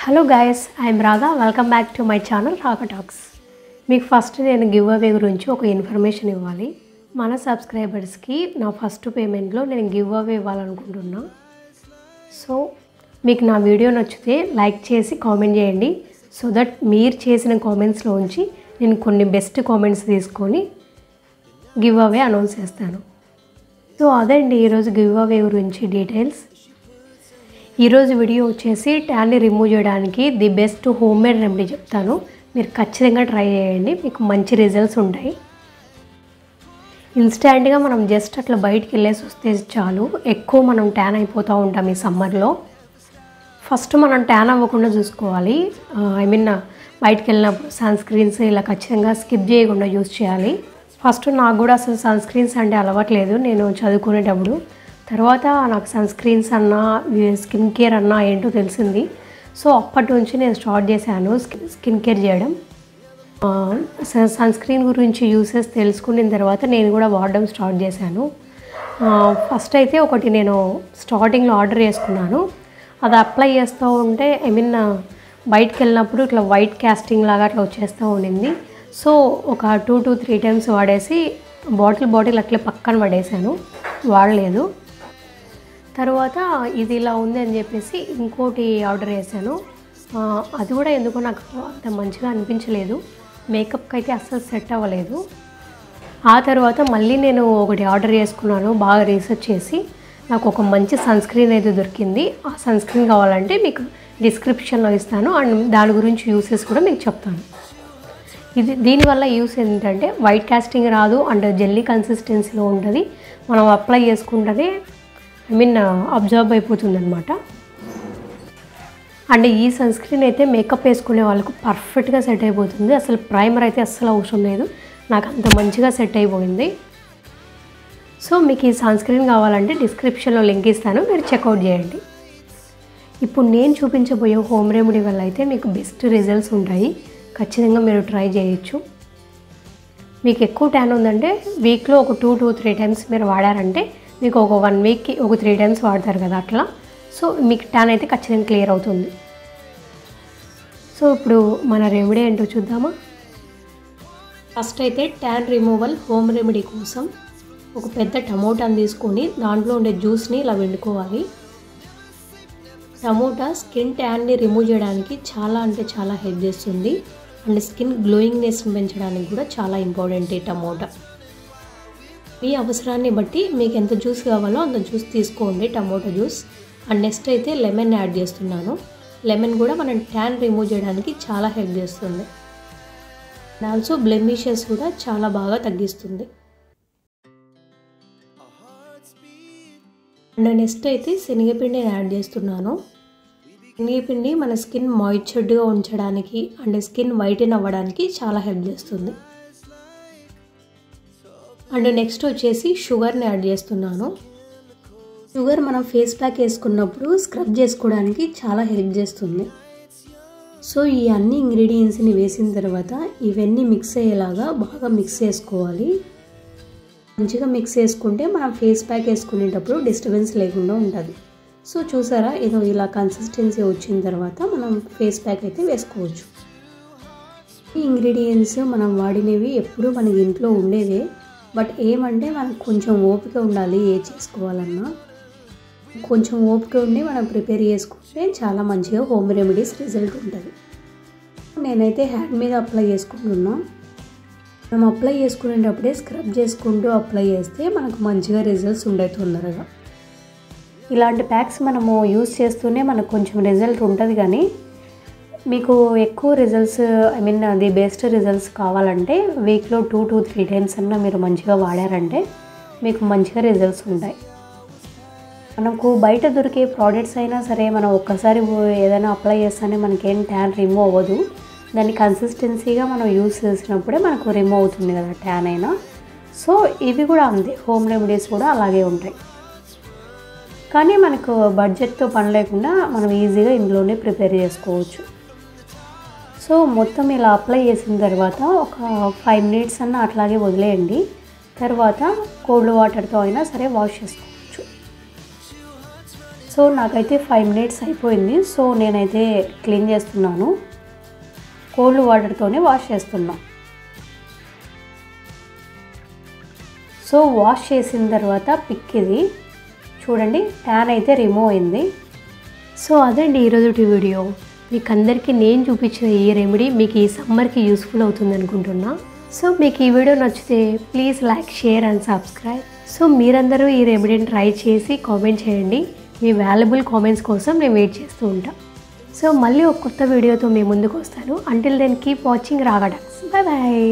Hello guys, I'm రాగా. Welcome back to my channel రాగా talks. మీకు ఫస్ట్ నేను గివ్ అవే గురించి ఒక ఇన్ఫర్మేషన్ ఇవ్వాలి. మన సబ్స్క్రైబర్స్కి నా ఫస్ట్ పేమెంట్లో నేను గివ్ అవే ఇవ్వాలనుకుంటున్నా. సో మీకు నా వీడియో నచ్చితే లైక్ చేసి కామెంట్ చేయండి. సో దట్ మీరు చేసిన కామెంట్స్లోంచి నేను కొన్ని బెస్ట్ కామెంట్స్ తీసుకొని గివ్ అవే అనౌన్స్ చేస్తాను. సో అదండి ఈరోజు గివ్ అవే గురించి డీటెయిల్స్. ఈరోజు వీడియో వచ్చేసి ట్యాన్ని రిమూవ్ చేయడానికి the best home made remedy చెప్తాను. మీరు ఖచ్చితంగా ట్రై చేయండి, మీకు మంచి రిజల్ట్స్ ఉంటాయి. ఇన్స్టాంట్గా మనం జస్ట్ అట్లా బయటికి వెళ్ళేసి వస్తే చాలు, ఎక్కువ మనం ట్యాన్ అయిపోతూ ఉంటాం ఈ సమ్మర్లో. ఫస్ట్ మనం ట్యాన్ అవ్వకుండా చూసుకోవాలి. బయటికి వెళ్ళినప్పుడు సన్ స్క్రీన్స్ ఇలా ఖచ్చితంగా స్కిప్ చేయకుండా యూజ్ చేయాలి. ఫస్ట్ నాకు కూడా అసలు సన్ స్క్రీన్స్ అంటే అలవాట్లేదు నేను చదువుకునేటప్పుడు. తర్వాత నాకు సన్ స్క్రీన్స్ అన్నా స్కిన్ కేర్ అన్నా ఏంటో తెలిసింది. సో అప్పటి నుంచి నేను స్టార్ట్ చేశాను స్కిన్ కేర్ చేయడం. సన్ స్క్రీన్ గురించి యూసెస్ తెలుసుకున్న తర్వాత నేను కూడా వాడడం స్టార్ట్ చేశాను. ఫస్ట్ అయితే ఒకటి నేను స్టార్టింగ్లో ఆర్డర్ చేసుకున్నాను. అది అప్లై చేస్తూ ఉంటే బయటకు వెళ్ళినప్పుడు ఇట్లా వైట్ క్యాస్టింగ్ లాగా అట్లా వచ్చేస్తూ ఉండింది. సో ఒక 2 to 3 times వాడేసి బాటిల్ అట్లా పక్కన పడేసాను, వాడలేదు. తర్వాత ఇది ఇలా ఉంది అని చెప్పేసి ఇంకోటి ఆర్డర్ చేశాను. అది కూడా ఎందుకో నాకు అంత మంచిగా అనిపించలేదు, మేకప్కి అయితే అస్సలు సెట్ అవ్వలేదు. ఆ తర్వాత మళ్ళీ నేను ఒకటి ఆర్డర్ చేసుకున్నాను. బాగా రీసెర్చ్ చేసి నాకు ఒక మంచి సన్ స్క్రీన్ అయితే దొరికింది. ఆ సన్ స్క్రీన్ కావాలంటే మీకు డిస్క్రిప్షన్లో ఇస్తాను, అండ్ దాని గురించి యూసెస్ కూడా మీకు చెప్తాను. దీనివల్ల యూస్ ఏంటంటే వైట్ కాస్టింగ్ రాదు, అండ్ జెల్లీ కన్సిస్టెన్సీలో ఉంటుంది. మనం అప్లై చేసుకుంటేనే అబ్జర్వ్ అయిపోతుంది అనమాట. అండ్ ఈ సన్ స్క్రీన్ అయితే మేకప్ వేసుకునే వాళ్ళకు పర్ఫెక్ట్గా సెట్ అయిపోతుంది. అసలు ప్రైమర్ అయితే అస్సలు అవసరం లేదు, నాకు అంత మంచిగా సెట్ అయిపోయింది. సో మీకు ఈ సన్ స్క్రీన్ కావాలంటే డిస్క్రిప్షన్లో లింక్ ఇస్తాను, మీరు చెక్అవుట్ చేయండి. ఇప్పుడు నేను చూపించబోయే హోమ్ రెమెడీ వల్ల అయితే మీకు బెస్ట్ రిజల్ట్స్ ఉంటాయి. ఖచ్చితంగా మీరు ట్రై చేయొచ్చు. మీకు ఎక్కువ ట్యాన్ ఉందంటే వీక్లో ఒక 2 to 3 times మీరు వాడారంటే మీకు ఒక 1 weekకి ఒక 3 times వాడతారు కదా అట్లా. సో మీకు ట్యాన్ అయితే ఖచ్చితంగా క్లియర్ అవుతుంది. సో ఇప్పుడు మన రెమెడీ ఏంటో చూద్దామా. ఫస్ట్ అయితే ట్యాన్ రిమూవల్ హోమ్ రెమెడీ కోసం ఒక పెద్ద టమోటాని తీసుకొని దాంట్లో ఉండే జ్యూస్ని ఇలా వండుకోవాలి. టమోటా స్కిన్ ట్యాన్ని రిమూవ్ చేయడానికి చాలా అంటే చాలా హెల్ప్ చేస్తుంది, అండ్ స్కిన్ గ్లోయింగ్నెస్ని పెంచడానికి కూడా చాలా ఇంపార్టెంట్ ఈ టమోటా. మీ అవసరాన్ని బట్టి మీకు ఎంత జ్యూస్ కావాలో అంత జ్యూస్ తీసుకోండి, టమోటా జ్యూస్. అండ్ నెక్స్ట్ అయితే లెమన్ యాడ్ చేస్తున్నాను. లెమన్ కూడా మనం ట్యాన్ రిమూవ్ చేయడానికి చాలా హెల్ప్ చేస్తుంది, అండ్ ఆల్సో బ్లెమిషెస్ కూడా చాలా బాగా తగ్గిస్తుంది. అండ్ నెక్స్ట్ అయితే శనగపిండిని యాడ్ చేస్తున్నాను. శనగపిండి మన స్కిన్ మాయిశ్చర్డ్గా ఉంచడానికి అండ్ స్కిన్ వైటన్ అవ్వడానికి చాలా హెల్ప్ చేస్తుంది. అండ్ నెక్స్ట్ వచ్చేసి షుగర్ని యాడ్ చేస్తున్నాను. షుగర్ మనం ఫేస్ ప్యాక్ వేసుకున్నప్పుడు స్క్రబ్ చేసుకోవడానికి చాలా హెల్ప్ చేస్తుంది. సో ఈ అన్ని ఇంగ్రీడియంట్స్ని వేసిన తర్వాత ఇవన్నీ మిక్స్ అయ్యేలాగా బాగా మిక్స్ చేసుకోవాలి. మంచిగా మిక్స్ చేసుకుంటే మనం ఫేస్ ప్యాక్ వేసుకునేటప్పుడు డిస్టర్బెన్స్ లేకుండా ఉంటుంది. సో చూసారా, ఏదో ఇలా కన్సిస్టెన్సీ వచ్చిన తర్వాత మనం ఫేస్ ప్యాక్ అయితే వేసుకోవచ్చు. ఈ ఇంగ్రీడియంట్స్ మనం వాడినవి ఎప్పుడూ మనకి ఇంట్లో ఉండేవే, బట్ ఏమంటే మనకు కొంచెం ఓపిక ఉండాలి. ఏ చేసుకోవాలన్నా కొంచెం ఓపిక ఉండి మనం ప్రిపేర్ చేసుకుంటే చాలా మంచిగా హోమ్ రెమెడీస్ రిజల్ట్ ఉంటుంది. నేనైతే హ్యాండ్ మీద అప్లై చేసుకుంటున్నా. మనం అప్లై చేసుకునేటప్పుడే స్క్రబ్ చేసుకుంటూ అప్లై చేస్తే మనకు మంచిగా రిజల్ట్స్ ఉంటాయి తొందరగా. ఇలాంటి ప్యాక్స్ మనము యూస్ చేస్తూనే మనకు కొంచెం రిజల్ట్ ఉంటుంది, కానీ మీకు ఎక్కువ రిజల్ట్స్ అది బెస్ట్ రిజల్ట్స్ కావాలంటే వీక్లో 2 to 3 times అన్నా మీరు మంచిగా వాడారంటే మీకు మంచిగా రిజల్ట్స్ ఉంటాయి. మనకు బయట దొరికే ప్రోడక్ట్స్ అయినా సరే మనం ఒక్కసారి ఏదైనా అప్లై చేస్తేనే మనకేం ట్యాన్ రిమూవ్ అవ్వదు. దాన్ని కన్సిస్టెన్సీగా మనం యూస్ చేసినప్పుడే మనకు రిమూవ్ అవుతుంది కదా ట్యాన్ అయినా. సో ఇవి కూడా అంతే, హోమ్ రెమెడీస్ కూడా అలాగే ఉంటాయి. కానీ మనకు బడ్జెట్తో పని లేకుండా మనం ఈజీగా ఇంట్లోనే ప్రిపేర్ చేసుకోవచ్చు. సో మొత్తం ఇలా అప్లై చేసిన తర్వాత ఒక 5 minutes అన్న అట్లాగే వదిలేయండి. తర్వాత కోల్డ్ వాటర్తో అయినా సరే వాష్ చేసుకోవచ్చు. సో నాకైతే 5 మినిట్స్ అయిపోయింది. సో నేనైతే క్లీన్ చేస్తున్నాను. కోల్డ్ వాటర్తోనే వాష్ చేస్తున్నా. సో వాష్ చేసిన తర్వాత పిక్ ఇది చూడండి, ట్యాన్ అయితే రిమూవ్ అయింది. సో అదండి ఈరోజు వీడియో. మీకు అందరికీ నేను చూపించిన ఈ రెమెడీ మీకు ఈ సమ్మర్కి యూస్ఫుల్ అవుతుంది అనుకుంటున్నా. సో మీకు ఈ వీడియో నచ్చితే please like, share and subscribe. So మీరందరూ ఈ రెమెడీని ట్రై చేసి కామెంట్ చేయండి. మీ వాల్యుబుల్ కామెంట్స్ కోసం నేను వెయిట్ చేస్తూ ఉంటాను. సో మళ్ళీ ఒక కొత్త వీడియోతో మీ ముందుకు వస్తాను. Until then keep watching Raga Talks. Bye bye.